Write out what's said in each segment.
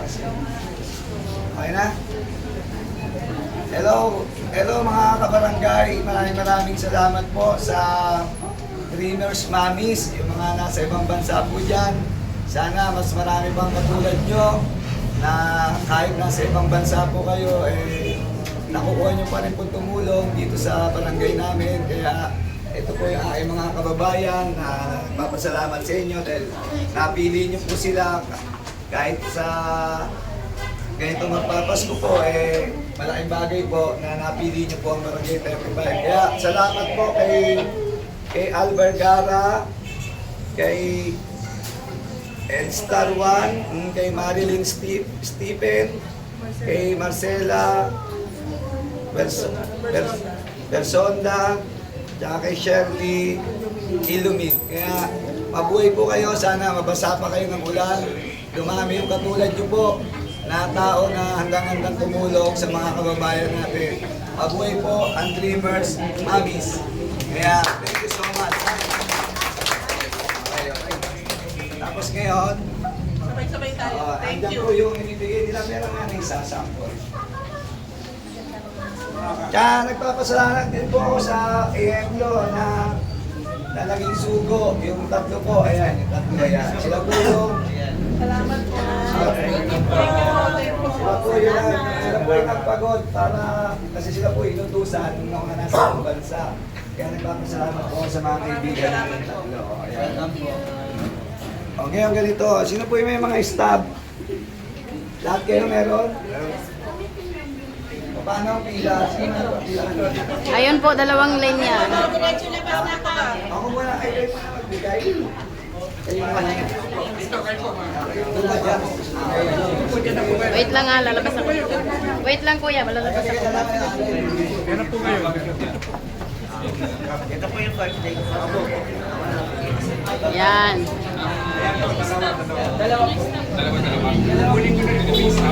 Okay na? Hello mga kabarangay. Maraming salamat po sa Dreamers Mamis, yung mga nasa ibang bansa po dyan. Sana mas marami pang katulad nyo na kahit nasa ibang bansa po kayo, nakukuha nyo pa rin po tumulong dito sa barangay namin. Kaya ito po yung aking mga kababayan na nagpapasalamat sa inyo dahil napili nyo po sila kahit sa ganito magpapasko po, malaking bagay po na napili niyo po ang Barangay 35. Kaya salamat po kay Albert Gara, kay Elstar Juan, kay Marilyn Stephen, kay Marcela Personda, tsaka kay Shirley Ilumit. Kaya mabuhay po kayo, sana mabasa pa kayo ng ulan, dumami yung katulad niyo po na tao na hanggang tumulong sa mga kababayan natin. Mabuhay po ang Dreamers Mamis. Kaya, thank you so much. Okay. Tapos ngayon, Sabay-sabay tayo. Thank andyan you. po yung ibibigay nila, meron nga ng isasample. Kaya nagpapasalamat din po ako sa EMLO na naging sugo, yung tatlo po, ayan, yung tatlo, ayan. Sila po yung Salamat po. sila po yung nagpagod para, kasi sila po inutusan nung mga nasa ibang bansa. Kaya nagpapasalamat po sa mga kaibigan natin tatlo. Ayan. Okay, ang ganito. Sino po yung may mga staff? Lahat kayo meron? Paano ang pila? Sino ang pila? Ayun po, dalawang lane yan. Ako muna kayo muna magbigay. Kayo muna. Wait lang nga, lalabas ako. Wait lang kuya, malalabas ako. Yan po ngayon. Ito po yung birthday. Yan. Kunin ko na yung visa.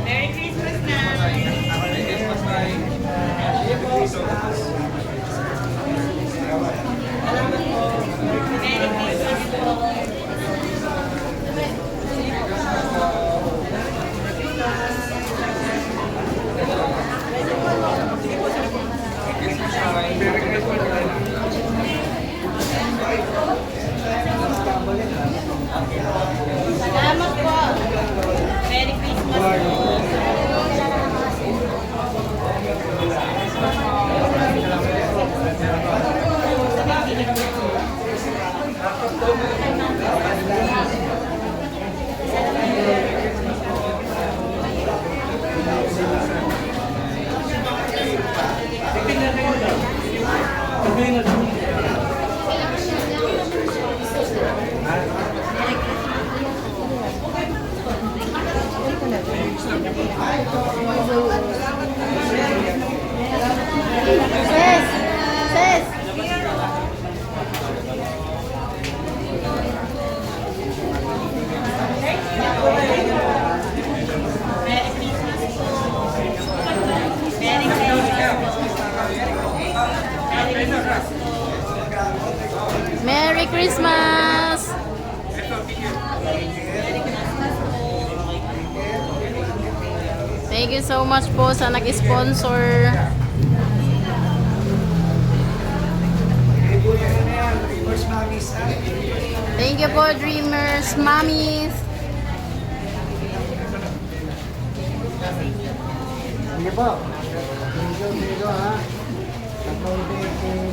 Merry Christmas na! Merry Christmas po! Salamat po. Merry Christmas po! Sis! Sis! Merry Christmas po! Merry Christmas po! Merry Christmas! Thank you so much po sa nag-sponsor. Dreamers Mamis. Thank you po, Dreamers, Mamis. Sige po. Dito ha. Ang kaunti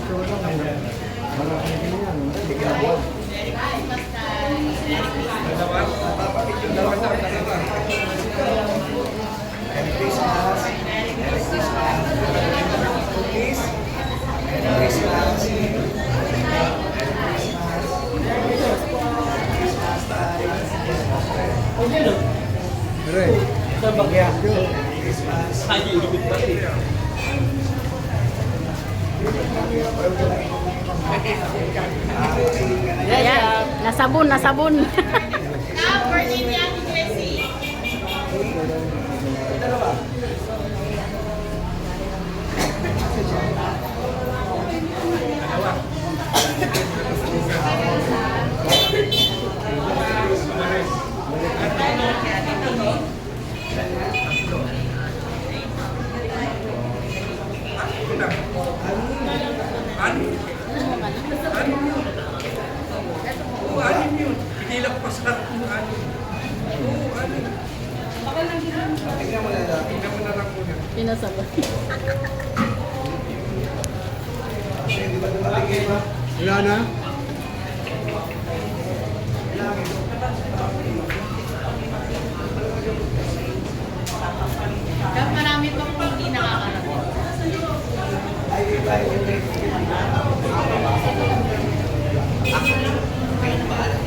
tulong ay malaki din yan. Sige po. Merry Christmas. Merry Christmas. Please. Merry Christmas. Ayan, nasabon, nasabon. Now, birthday ni Ate Jessie. sabay. Hindi ba dumating eh? Wala na? Kaya marami pa po hindi nakakarating. Ay, di ba?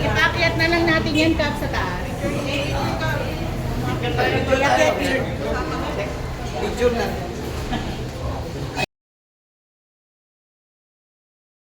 Ipaakyat na lang natin yan, Kap, sa taas. Picture na.